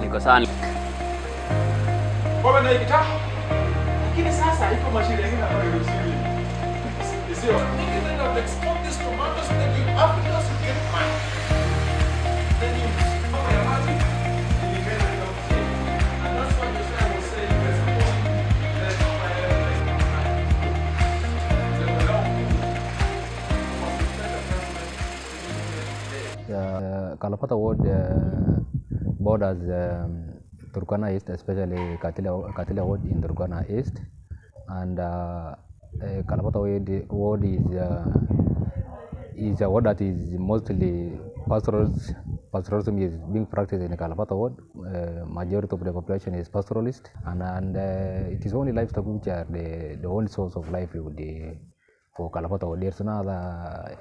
iko sana. Kwa na ikita. Lakini sasa iko mashine nyingine ambayo inasiri. Sio. Thinking that I'll export these tomatoes to the Africans to get money. Then you okay, imagine. You get it out. And that's what the guy was saying there's a point that Kalapata ward borders Turkana East, especially Katila ward in Turkana East, and Kalapata ward is a ward that is mostly pastoralism is being practiced in Kalapata ward. Majority of the population is pastoralist, and it is only livestock which are the only source of livelihood for Kalapata ward. There's no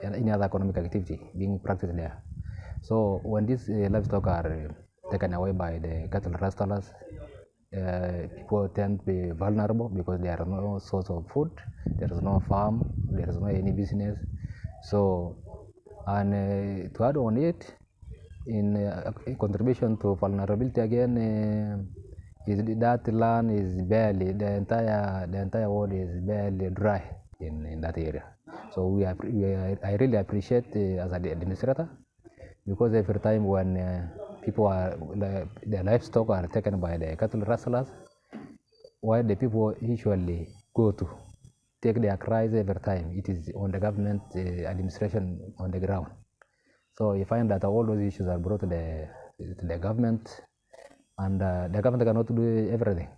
any other economic activity being practiced there. So when these livestock are taken away by the cattle rustlers, people tend to be vulnerable because there is no source of food, there is no farm, there is no any business. So, and to add on it, in contribution to vulnerability again, is that land is barely, the entire world is barely dry in that area. So I really appreciate as an administrator, because every time when people the livestock are taken by the cattle rustlers, where the people usually go to take their cries every time, it is on the government administration on the ground. So you find that all those issues are brought to the government, and the government cannot do everything.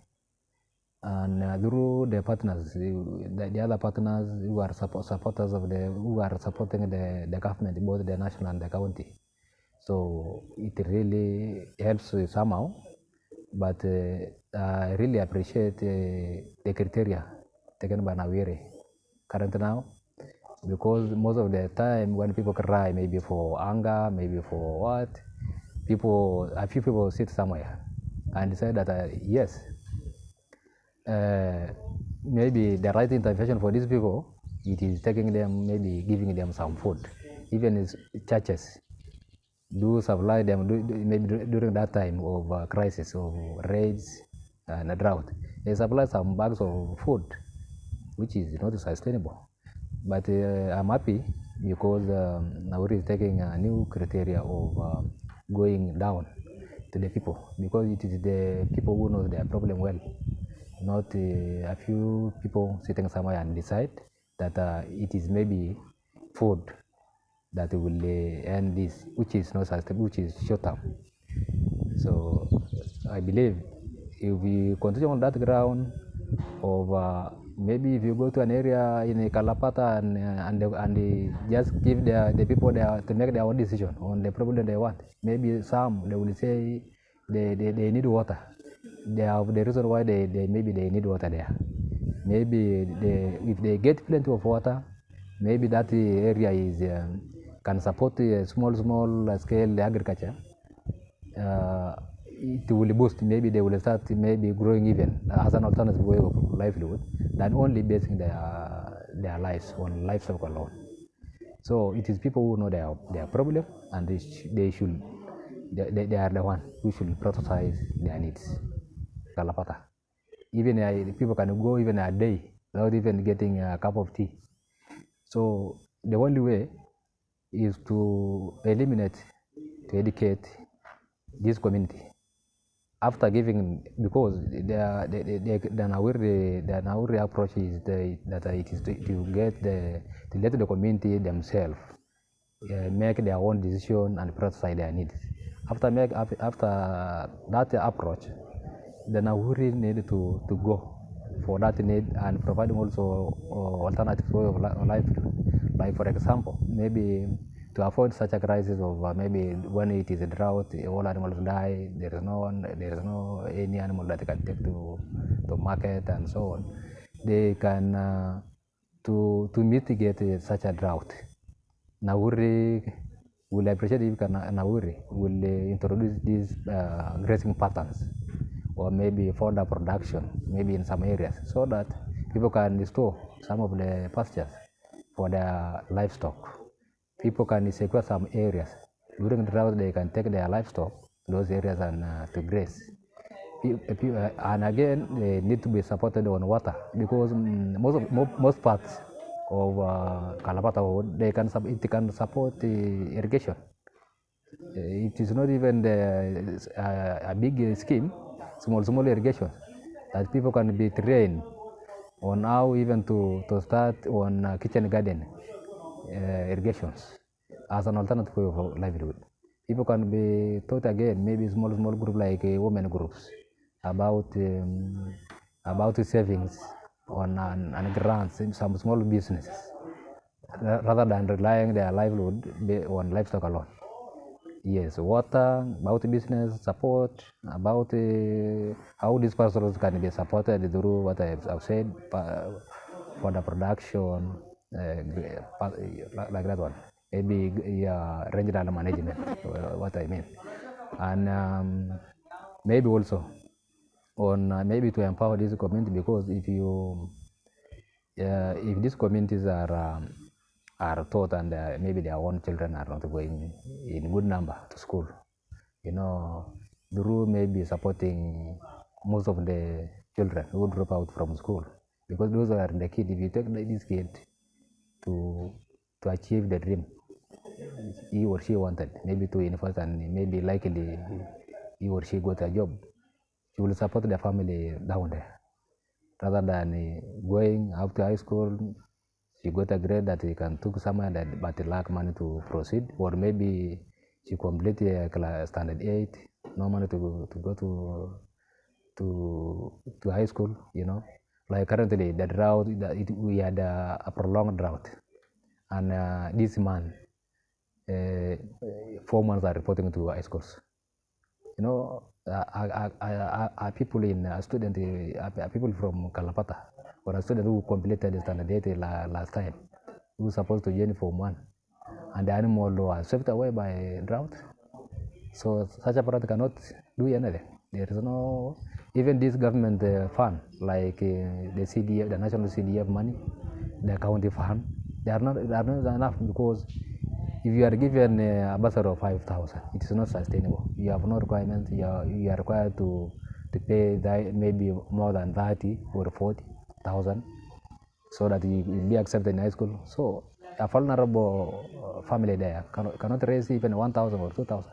And through the partners, the other partners who are supporters of who are supporting the government, both the national and the county. So it really helps somehow, but I really appreciate the criteria taken by Nawiri current now, because most of the time when people cry, maybe for anger, maybe for what, a few people sit somewhere and decide that yes, maybe the right intervention for these people, it is taking them, maybe giving them some food, even churches do supply them maybe during that time of crisis of raids and a drought. They supply some bags of food, which is not sustainable. But I'm happy because Nauri is taking a new criteria of going down to the people, because it is the people who know their problem well, not a few people sitting somewhere and decide that it is maybe food that will end this, which is not sustainable, which is short term. So I believe if we continue on that ground of maybe if you go to an area in Kalapata and just give the people to make their own decision on the problem they want, maybe some they will say they need water. They have the reason why they maybe they need water there. Maybe if they get plenty of water, maybe that area is can support small scale agriculture. It will boost, maybe they will start maybe growing even as an alternative way of livelihood than only basing their lives on livestock alone. So it is people who know their problem, and they are the one who should prioritize their needs. Kalapata. Even people can go even a day without even getting a cup of tea. So the only way is to eliminate, to educate this community. After giving, because the Nauri approach is that it is to let the community themselves make their own decision and prioritize their needs. After that approach, the Nauri need to go for that need and providing also alternative way of life. Like for example, maybe to avoid such a crisis of maybe when it is a drought, all animals die. There is no any animal that can take to market and so on. They can to mitigate such a drought. Nauri will appreciate if Nauri will introduce these grazing patterns, or maybe further production, maybe in some areas, so that people can restore some of the pastures for their livestock. People can secure some areas. During drought, they can take their livestock those areas and to graze. And again, they need to be supported on water because most parts of Kalapata, it can support irrigation. It is not even a big scheme, small irrigation that people can be trained on how even to start on kitchen garden irrigations as an alternative way of livelihood. People can be taught again, maybe small group like women groups about savings on and grants in some small businesses rather than relying their livelihood on livestock alone. Yes, water, about business support, about how these parcels can be supported through what I've said for the production, like that one. Maybe regional management, what I mean. And maybe also on maybe to empower this community because if these communities are taught and maybe their own children are not going in good number to school, through maybe supporting most of the children who drop out from school, because those are the kids. If you take this kid to achieve the dream he or she wanted, maybe to university and maybe likely he or she got a job, she will support the family down there rather than going after high school. She got a grade that he can took somewhere that but lack money to proceed, or maybe she completed standard 8, no money to go to high school. Like currently the drought, we had a prolonged drought, and this month 4 months are reporting to high schools. People in student, people from Kalapata, or a student who completed the standard 8 last time, who was supposed to join Form 1, and the animal was swept away by drought. So such a product cannot do anything. There is no, even this government fund, like the CDF, the national CDF money, the county fund, they are not enough, because if you are given a bursary of 5,000, it is not sustainable. You have no requirement. You are required to pay maybe more than 30 or 40,000 so that you will be accepted in high school. So a vulnerable family there cannot raise even 1,000 or 2,000.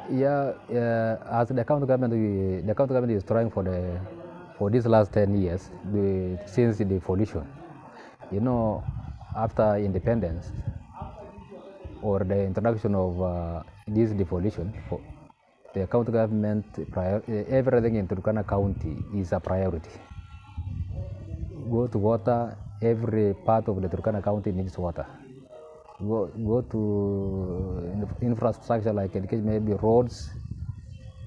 Yeah, as the county government is trying for these last 10 years, since the devolution. After independence or the introduction of this devolution, the county government everything in Turkana County is a priority. Go to water, every part of the Turkana County needs water. Go to infrastructure like education, maybe roads.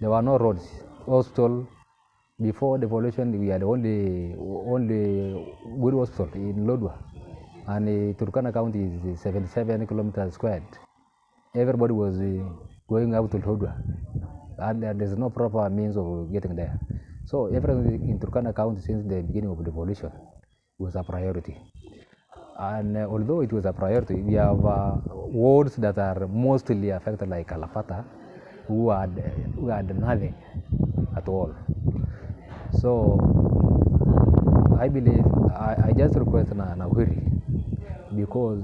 There were no roads. Hospital, before devolution, we had only good hospital in Lodwa, and Turkana County is 77 kilometers squared. Everybody was going out to Lodwa, and there's no proper means of getting there. So everything in Turkana County since the beginning of devolution was a priority. And although it was a priority, we have wards that are mostly affected, like Kalapata, who had nothing at all. So I believe I just request Nawiri, because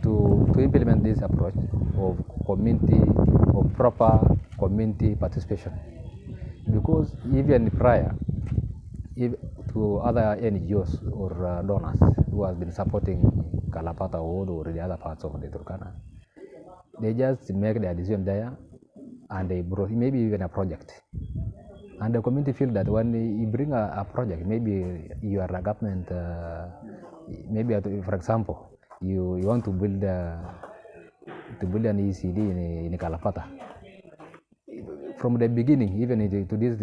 to implement this approach of proper community participation, because even prior, to other NGOs or donors who have been supporting Kalapata Ward or the other parts of the Turkana, they just make their decision there, and they brought maybe even a project. And the community feel that when you bring a project, maybe you are a government, maybe for example, you want to build an ECD in Kalapata. From the beginning, even to this,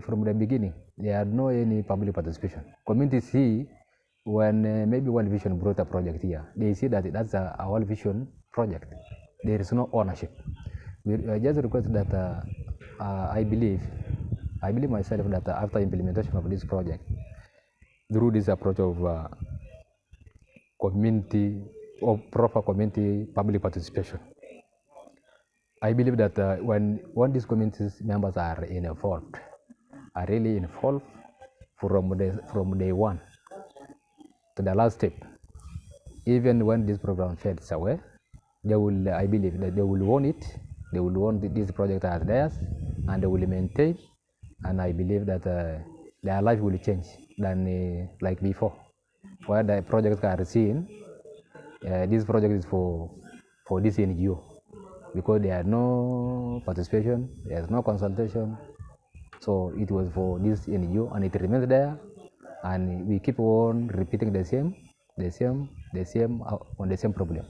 from the beginning, there are no any public participation. Community see when maybe World Vision brought a project here, they see that that's a World Vision project. There is no ownership. I just request that I believe myself that after implementation of this project, through this approach of community or proper community public participation, I believe that when these community members are involved, are really involved from day one to the last step, even when this program fades away, they will, I believe that they will own it, they will own this project as theirs, and they will maintain, and I believe that their life will change than like before, where the projects are seen, this project is for this NGO, because there are no participation, there's no consultation, so it was for this NGO, and it remains there, and we keep on repeating the same on the same problem.